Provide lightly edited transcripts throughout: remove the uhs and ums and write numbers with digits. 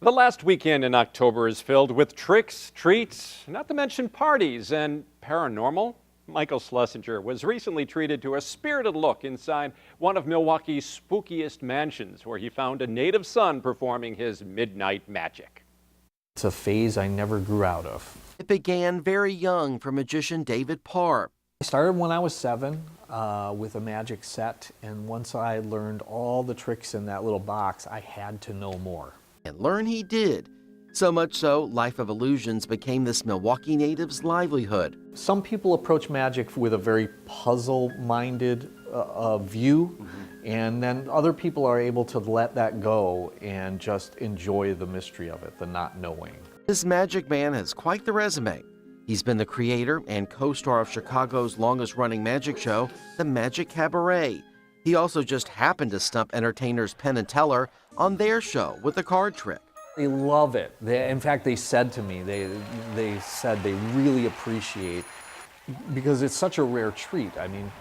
The last weekend in October is filled with tricks, treats, not to mention parties and paranormal. Michael Schlesinger was recently treated to a spirited look inside one of Milwaukee's spookiest mansions, where he found a native son performing his midnight magic. It's a phase I never grew out of. It began very young for magician David Parr. I started when I was 7 with a magic set, and once I learned all the tricks in that little box, I had to know more. And learn he did. So much so, Life of Illusions became this Milwaukee native's livelihood. Some people approach magic with a very puzzle-minded view, and then other people are able to let that go and just enjoy the mystery of it, the not knowing. This magic man has quite the resume. He's been the creator and co-star of Chicago's longest-running magic show, The Magic Cabaret. He also just happened to stump entertainers Penn and Teller on their show with a card trick. They love it. In fact, they said to me, they said they really appreciate, because it's such a rare treat. I mean,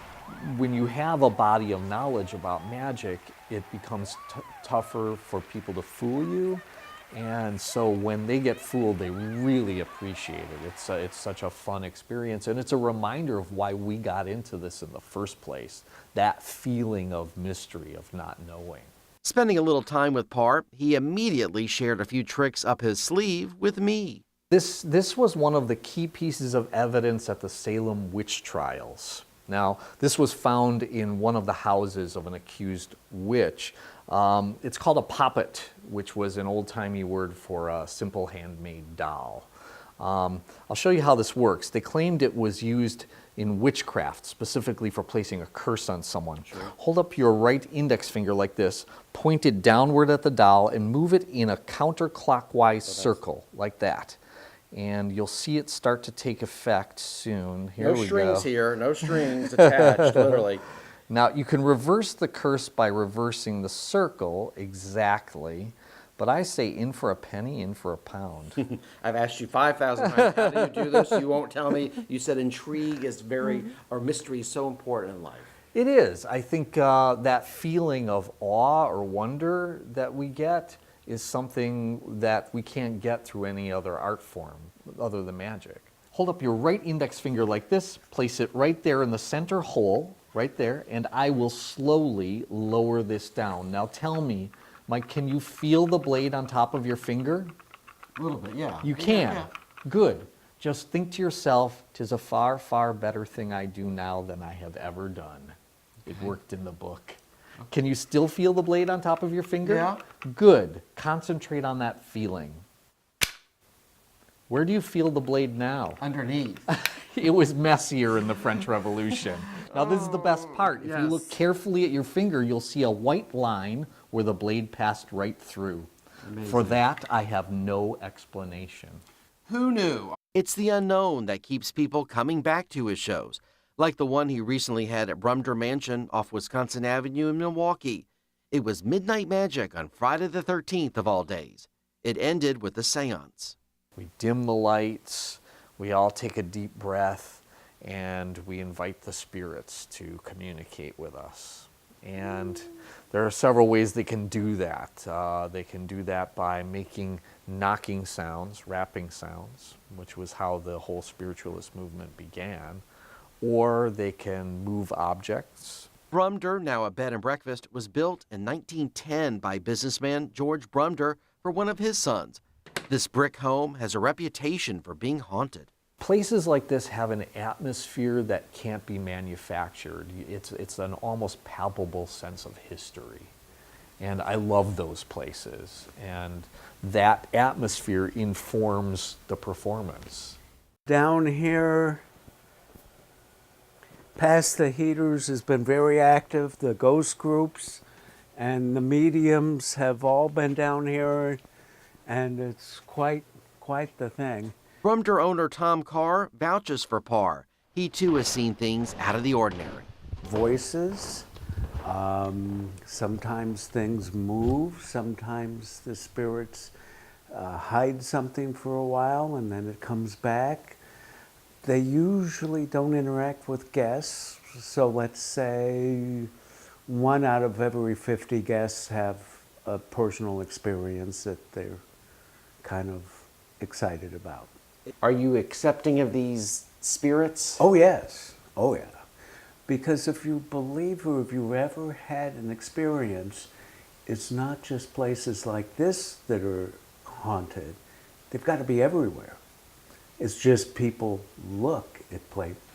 when you have a body of knowledge about magic, it becomes tougher for people to fool you. And so when they get fooled, they really appreciate it. It's such a fun experience, and it's a reminder of why we got into this in the first place, that feeling of mystery, of not knowing. Spending a little time with Parr, he immediately shared a few tricks up his sleeve with me. This was one of the key pieces of evidence at the Salem witch trials. Now, this was found in one of the houses of an accused witch. It's called a poppet, which was an old-timey word for a simple handmade doll. I'll show you how this works. They claimed it was used in witchcraft, specifically for placing a curse on someone. Sure. Hold up your right index finger like this, point it downward at the doll, and move it in a counterclockwise circle, like that. And you'll see it start to take effect soon. Here we go. No strings here, no strings attached, literally. Now, you can reverse the curse by reversing the circle, exactly. But I say in for a penny, in for a pound. I've asked you 5,000 times, how do you do this? You won't tell me. You said intrigue is or mystery is so important in life. It is. I think that feeling of awe or wonder that we get is something that we can't get through any other art form other than magic. Hold up your right index finger like this, place it right there in the center hole, right there, and I will slowly lower this down. Now tell me, Mike, can you feel the blade on top of your finger? A little bit, yeah. You can. Yeah. Good. Just think to yourself, 'tis a far, far better thing I do now than I have ever done. It worked in the book. Okay. Can you still feel the blade on top of your finger? Yeah. Good. Concentrate on that feeling. Where do you feel the blade now? Underneath. It was messier in the French Revolution. Now this is the best part. If you look carefully at your finger, you'll see a white line where the blade passed right through. Amazing. For that, I have no explanation. Who knew? It's the unknown that keeps people coming back to his shows, like the one he recently had at Brumder Mansion off Wisconsin Avenue in Milwaukee. It was midnight magic on Friday the 13th of all days. It ended with a seance. We dim the lights, we all take a deep breath, and we invite the spirits to communicate with us. And there are several ways they can do that. They can do that by making knocking sounds, rapping sounds, which was how the whole spiritualist movement began. Or they can move objects. Brumder, now a bed and breakfast, was built in 1910 by businessman George Brumder for one of his sons. This brick home has a reputation for being haunted. Places like this have an atmosphere that can't be manufactured. It's an almost palpable sense of history. And I love those places. And that atmosphere informs the performance. Down here, past the heaters, has been very active. The ghost groups and the mediums have all been down here, and it's quite the thing. Brumder owner Tom Carr vouches for Parr. He too has seen things out of the ordinary. Voices, sometimes things move, sometimes the spirits hide something for a while and then it comes back. They usually don't interact with guests, so let's say 1 out of every 50 guests have a personal experience that they're kind of excited about. Are you accepting of these spirits? Oh, yes. Oh, yeah. Because if you believe or if you've ever had an experience, it's not just places like this that are haunted. They've got to be everywhere. It's just people look at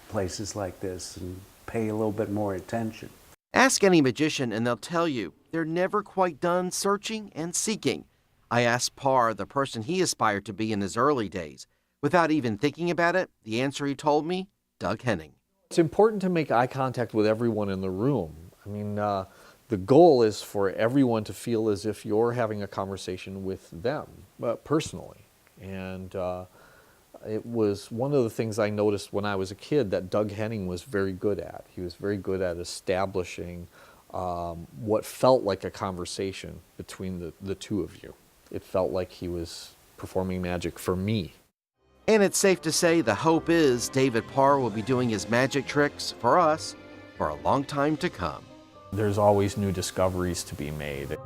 places like this and pay a little bit more attention. Ask any magician and they'll tell you they're never quite done searching and seeking. I asked Parr, the person he aspired to be in his early days. Without even thinking about it, the answer he told me, Doug Henning. It's important to make eye contact with everyone in the room. I mean, the goal is for everyone to feel as if you're having a conversation with them personally. And it was one of the things I noticed when I was a kid that Doug Henning was very good at. He was very good at establishing what felt like a conversation between the two of you. It felt like he was performing magic for me. And it's safe to say the hope is David Parr will be doing his magic tricks for us for a long time to come. There's always new discoveries to be made.